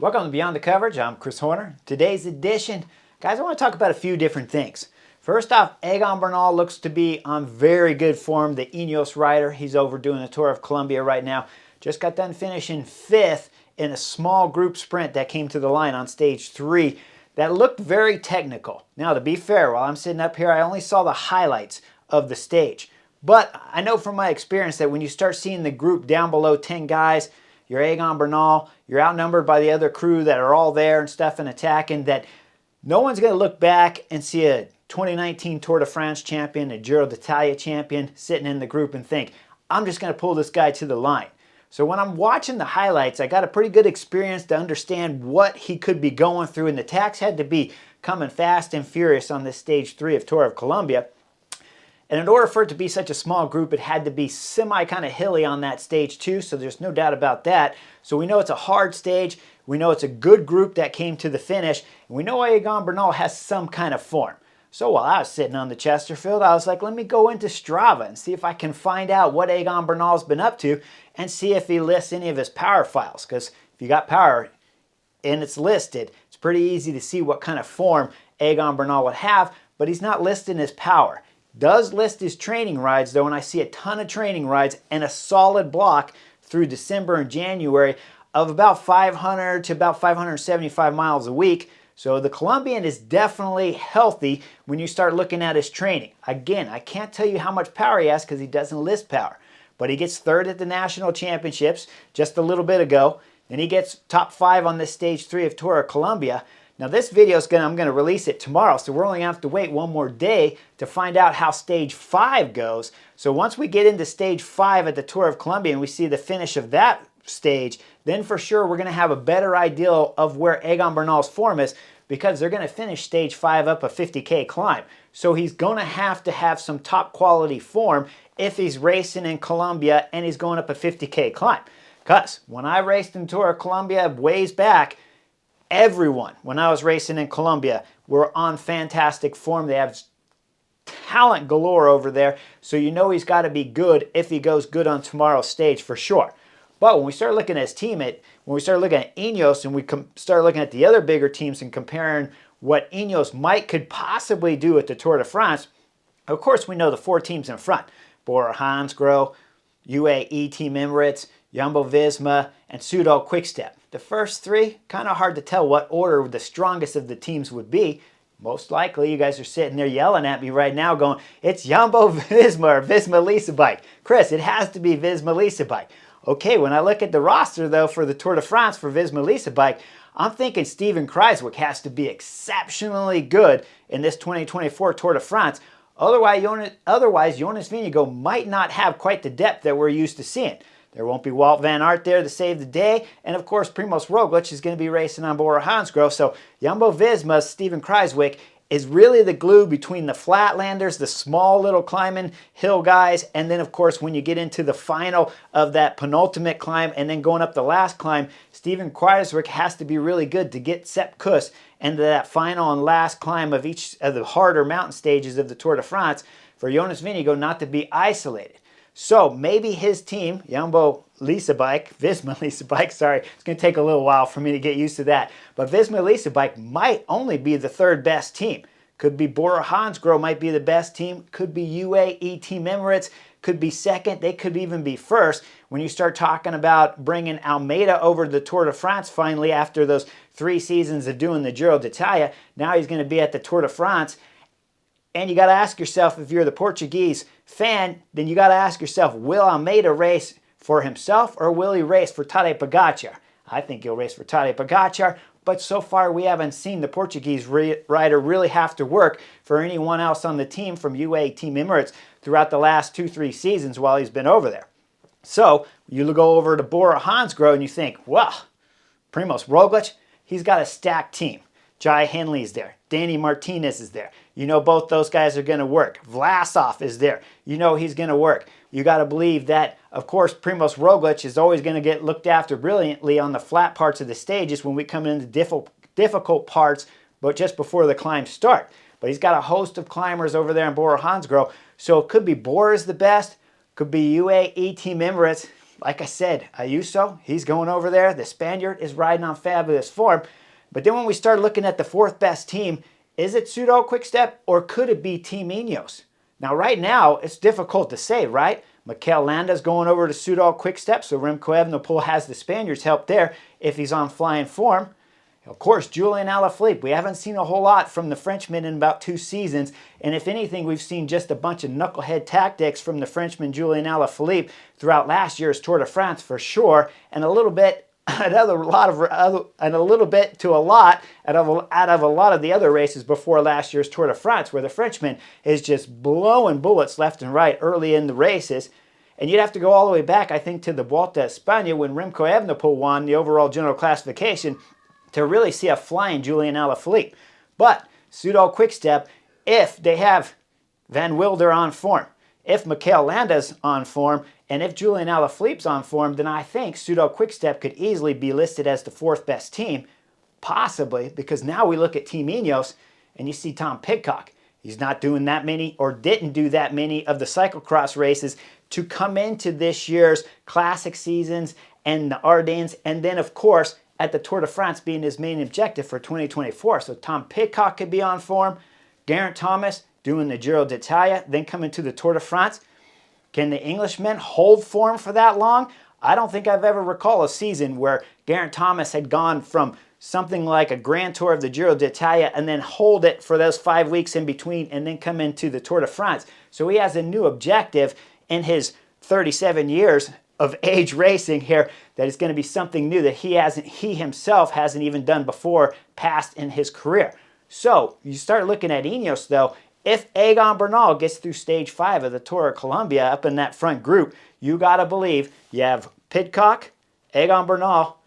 Welcome to Beyond the Coverage. I'm Chris Horner. Today's edition, guys, I want to talk about a few different things. First off, Egan Bernal looks to be on very good form. The INEOS rider, he's over doing the Tour of Colombia right now. Just got done finishing 5th in a small group sprint that came to the line on stage 3 that looked very technical. Now, to be fair, while I'm sitting up here, I only saw the highlights of the stage. But I know from my experience that when you start seeing the group down below 10 guys, you're Egan Bernal, you're outnumbered by the other crew that are all there and stuff and attacking, that no one's going to look back and see a 2019 Tour de France champion, a Giro d'Italia champion sitting in the group and think, I'm just going to pull this guy to the line. So when I'm watching the highlights, I got a pretty good experience to understand what he could be going through, and the attacks had to be coming fast and furious on this stage 3 of Tour of Colombia. And in order for it to be such a small group, it had to be semi kind of hilly on that stage too, so there's no doubt about that. So we know it's a hard stage, we know it's a good group that came to the finish, and we know Egan Bernal has some kind of form. So while I was sitting on the Chesterfield, I was like, let me go into Strava and see if I can find out what Egan Bernal's been up to and see if he lists any of his power files. Because if you got power and it's listed, it's pretty easy to see what kind of form Egan Bernal would have, but he's not listing his power. Does list his training rides though, and I see a ton of training rides and a solid block through December and January of about 500 to about 575 miles a week. So the Colombian is definitely healthy when you start looking at his training. Again, I can't tell you how much power he has because he doesn't list power, but he gets 3rd at the national championships just a little bit ago. Then he gets top 5 on this stage 3 of Tour of Colombia. Now this video is I'm going to release it tomorrow, so we're only going to have to wait one more day to find out how stage 5 goes. So once we get into stage 5 at the Tour of Colombia and we see the finish of that stage, then for sure we're going to have a better idea of where Egan Bernal's form is, because they're going to finish stage 5 up a 50K climb. So he's going to have some top quality form if he's racing in Colombia and he's going up a 50K climb. Because when I raced in Tour of Colombia ways back, everyone, when I was racing in Colombia, were on fantastic form. They have talent galore over there, so you know he's got to be good if he goes good on tomorrow's stage for sure. But when we start looking at his teammate, when we start looking at INEOS and we start looking at the other bigger teams and comparing what INEOS could possibly do at the Tour de France, of course we know the 4 teams in front: Bora-Hansgrohe, UAE Team Emirates, Jumbo-Visma, and Soudal Quickstep. The first 3, kind of hard to tell what order the strongest of the teams would be. Most likely, you guys are sitting there yelling at me right now going, it's Jumbo-Visma or Visma-Lease Bike. Chris, it has to be Visma-Lease Bike. Okay, when I look at the roster, though, for the Tour de France for Visma-Lease Bike, I'm thinking Steven Kruijswijk has to be exceptionally good in this 2024 Tour de France. Otherwise, Jonas Vingegaard might not have quite the depth that we're used to seeing. There won't be Wout van Aert there to save the day. And of course, Primoz Roglic is going to be racing on Bora-Hansgrohe. So Jumbo-Visma's Steven Kruijswijk is really the glue between the flatlanders, the small little climbing hill guys, and then of course when you get into the final of that penultimate climb and then going up the last climb, Steven Kruijswijk has to be really good to get Sepp Kuss into that final and last climb of each of the harder mountain stages of the Tour de France for Jonas Vingegaard not to be isolated. So maybe his team, Jumbo-Lease Bike, Visma-Lease Bike, sorry, it's going to take a little while for me to get used to that, but Visma-Lease Bike might only be the 3rd best team. Could be Bora-Hansgrohe might be the best team, could be UAE Team Emirates, could be 2nd, they could even be 1st. When you start talking about bringing Almeida over to the Tour de France finally after those 3 seasons of doing the Giro d'Italia, now he's going to be at the Tour de France. And you got to ask yourself, if you're the Portuguese fan, then you got to ask yourself, will Almeida race for himself or will he race for Tadej Pogacar? I think he'll race for Tadej Pogacar, but so far we haven't seen the Portuguese rider really have to work for anyone else on the team from UAE Team Emirates throughout the last 2-3 seasons while he's been over there. So you go over to Bora-Hansgrohe and you think, well, Primoz Roglic, he's got a stacked team. Jai Hindley's there. Danny Martinez is there. You know both those guys are going to work. Vlasov is there. You know he's going to work. You got to believe that, of course, Primoz Roglic is always going to get looked after brilliantly on the flat parts of the stages when we come into difficult parts, but just before the climbs start. But he's got a host of climbers over there in Bora-Hansgrohe, so it could be Bora's the best, could be UAE Team Emirates, like I said, Ayuso, he's going over there. The Spaniard is riding on fabulous form. But then when we start looking at the fourth best team, is it Pseudo Quickstep or could it be Team INEOS? Now, right now, it's difficult to say, right? Mikel Landa's going over to Pseudo Quickstep, so Remco Evenepoel has the Spaniards help there if he's on flying form. Of course, Julian Alaphilippe, we haven't seen a whole lot from the Frenchman in about 2 seasons, and if anything, we've seen just a bunch of knucklehead tactics from the Frenchman Julian Alaphilippe throughout last year's Tour de France for sure, and a little bit out of a lot of the other races before last year's Tour de France, where the Frenchman is just blowing bullets left and right early in the races. And you'd have to go all the way back, I think, to the Vuelta a España when Remco Evenepoel won the overall general classification to really see a flying Julian Alaphilippe. But Pseudo Quickstep, if they have Van Wilder on form, if Mikel Landa's on form, and if Julian Alaphilippe's on form, then I think Pseudo Quickstep could easily be listed as the fourth best team, possibly, because now we look at Team INEOS and you see Tom Pidcock. He's not doing that many or didn't do that many of the cyclocross races to come into this year's classic seasons and the Ardennes, and then, of course, at the Tour de France being his main objective for 2024. So Tom Pidcock could be on form. Geraint Thomas doing the Giro d'Italia, then coming to the Tour de France. Can the Englishmen hold form for that long? I don't think I've ever recalled a season where Geraint Thomas had gone from something like a Grand Tour of the Giro d'Italia and then hold it for those 5 weeks in between and then come into the Tour de France. So he has a new objective in his 37 years of age racing here that is going to be something new that he himself hasn't even done before past in his career. So you start looking at INEOS though. If Egan Bernal gets through stage 5 of the Tour of Colombia up in that front group, you got to believe you have Pidcock, Egan Bernal,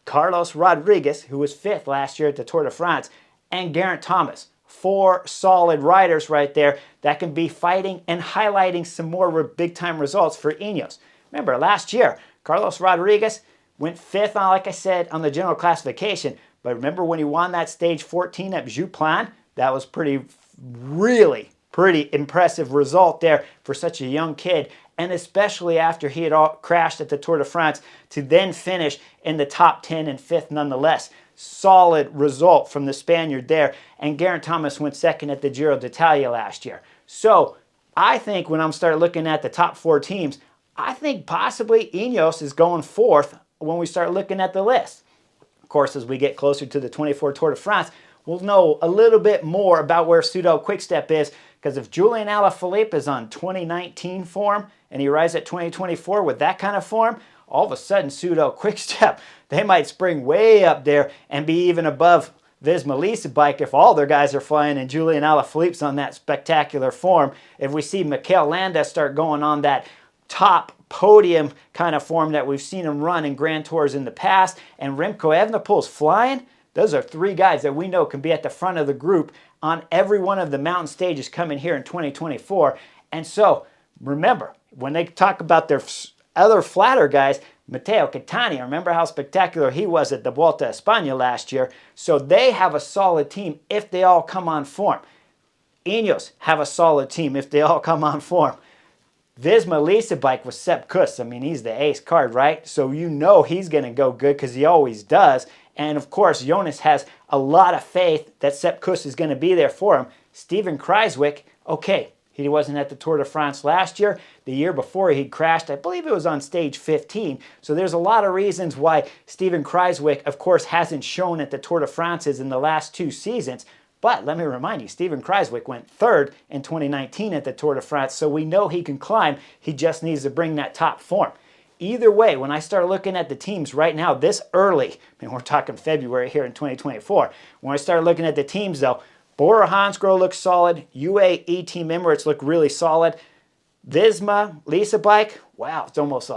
Carlos Rodriguez, who was 5th last year at the Tour de France, and Geraint Thomas. 4 solid riders right there that can be fighting and highlighting some more big-time results for INEOS. Remember, last year, Carlos Rodriguez went 5th, like I said, on the general classification. But remember when he won that stage 14 at Juplin? That was really pretty impressive result there for such a young kid. And especially after he had crashed at the Tour de France to then finish in the top 10 and 5th nonetheless. Solid result from the Spaniard there. And Geraint Thomas went 2nd at the Giro d'Italia last year. So I think when I'm starting looking at the top 4 teams, I think possibly INEOS is going 4th when we start looking at the list. Of course, as we get closer to the 24 Tour de France, we'll know a little bit more about where Pseudo Quickstep is, because if Julian Alaphilippe is on 2019 form and he rides at 2024 with that kind of form, all of a sudden Pseudo Quickstep, they might spring way up there and be even above Visma Lease Bike if all their guys are flying and Julian Alaphilippe's on that spectacular form. If we see Mikel Landa start going on that top podium kind of form that we've seen him run in Grand Tours in the past, and Remco Evenepoel's flying, those are 3 guys that we know can be at the front of the group on every one of the mountain stages coming here in 2024. And so, remember, when they talk about their other flatter guys, Matteo Catania, remember how spectacular he was at the Vuelta a España last year? So they have a solid team if they all come on form. INEOS have a solid team if they all come on form. Visma Lease Bike with Sepp Kuss. I mean, he's the ace card, right? So you know he's going to go good because he always does. And of course, Jonas has a lot of faith that Sepp Kuss is going to be there for him. Steven Kruijswijk, okay, he wasn't at the Tour de France last year. The year before he crashed, I believe it was on stage 15. So there's a lot of reasons why Steven Kruijswijk, of course, hasn't shown at the Tour de France's in the last 2 seasons. But let me remind you, Steven Kruijswijk went 3rd in 2019 at the Tour de France, so we know he can climb. He just needs to bring that top form. Either way, when I start looking at the teams right now, this early, I mean, we're talking February here in 2024. When I start looking at the teams, though, Bora Hansgrohe looks solid. UAE Team Emirates look really solid. Visma Lease Bike, wow, it's almost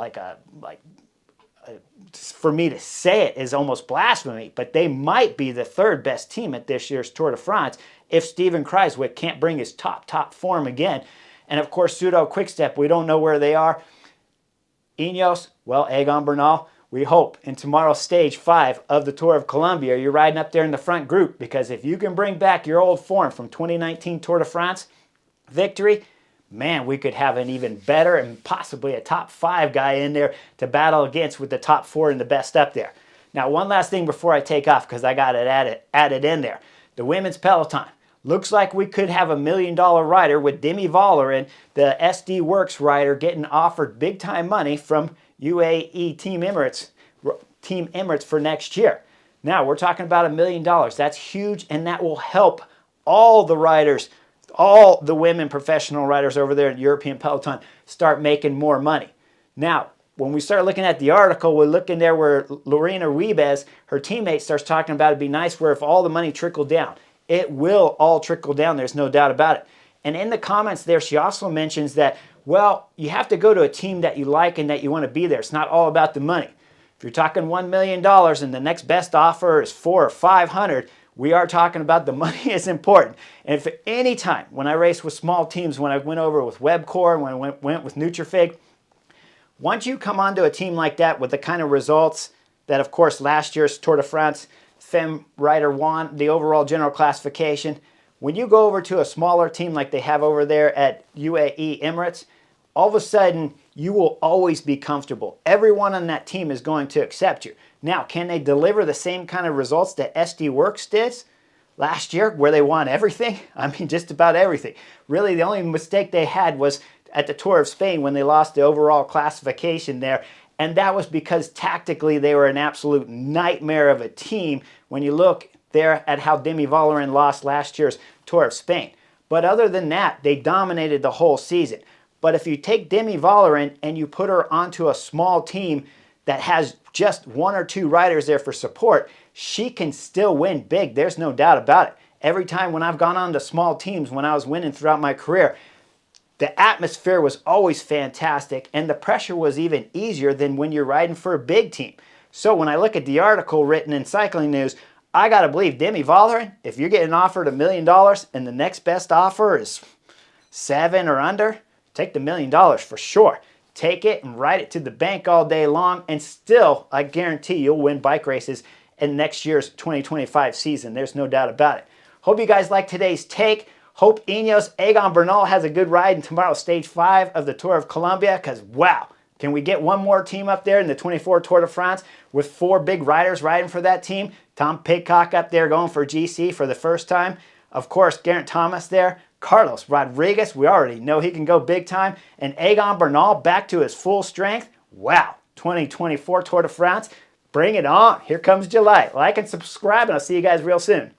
for me to say it is almost blasphemy, but they might be the 3rd best team at this year's Tour de France if Steven Kruijswijk can't bring his top form again. And of course, Pseudo Quickstep, we don't know where they are. INEOS, well, Egan Bernal, we hope in tomorrow's stage 5 of the Tour of Colombia, you're riding up there in the front group, because if you can bring back your old form from 2019 Tour de France victory, man, we could have an even better and possibly a top 5 guy in there to battle against with the top 4 and the best up there. Now, one last thing before I take off, because I got it added in there. The women's peloton. Looks like we could have $1 million rider with Demi Vollering, the SD Works rider, getting offered big-time money from UAE Team Emirates for next year. Now, we're talking about $1 million. That's huge, and that will help all the riders, all the women professional riders over there in European peloton start making more money. Now, when we start looking at the article, we're looking there where Lorena Wiebes, her teammate, starts talking about it'd be nice where if all the money trickled down. It will all trickle down, there's no doubt about it. And in the comments there, she also mentions that, well, you have to go to a team that you like and that you want to be there. It's not all about the money. If you're talking $1 million and the next best offer is $400 or $500, we are talking about the money is important. And if at any time when I race with small teams, when I went over with Webcore, when I went with Nutrifig, once you come onto a team like that with the kind of results that, of course, last year's Tour de France Femme rider won the overall general classification, when you go over to a smaller team like they have over there at UAE Emirates, all of a sudden you will always be comfortable. Everyone on that team is going to accept you. Now, can they deliver the same kind of results that SD Works did last year where they won everything? I mean, just about everything. Really, the only mistake they had was at the Tour of Spain when they lost the overall classification there. And that was because tactically they were an absolute nightmare of a team when you look there at how Demi Vollering lost last year's Tour of Spain. But other than that, they dominated the whole season. But if you take Demi Vollering and you put her onto a small team that has just 1 or 2 riders there for support, she can still win big. There's no doubt about it. Every time when I've gone on to small teams when I was winning throughout my career, the atmosphere was always fantastic, and the pressure was even easier than when you're riding for a big team. So when I look at the article written in Cycling News, I got to believe Demi Vollering, if you're getting offered $1 million and the next best offer is 7 or under, take the $1 million for sure. Take it and ride it to the bank all day long, and still, I guarantee you'll win bike races in next year's 2025 season. There's no doubt about it. Hope you guys like today's take. Hope INEOS Egan Bernal has a good ride in tomorrow's Stage 5 of the Tour of Colombia, because, wow, can we get one more team up there in the 24 Tour de France with 4 big riders riding for that team? Tom Pidcock up there going for GC for the first time. Of course, Geraint Thomas there. Carlos Rodriguez, we already know he can go big time. And Egan Bernal back to his full strength. Wow, 2024 Tour de France. Bring it on. Here comes July. Like and subscribe, and I'll see you guys real soon.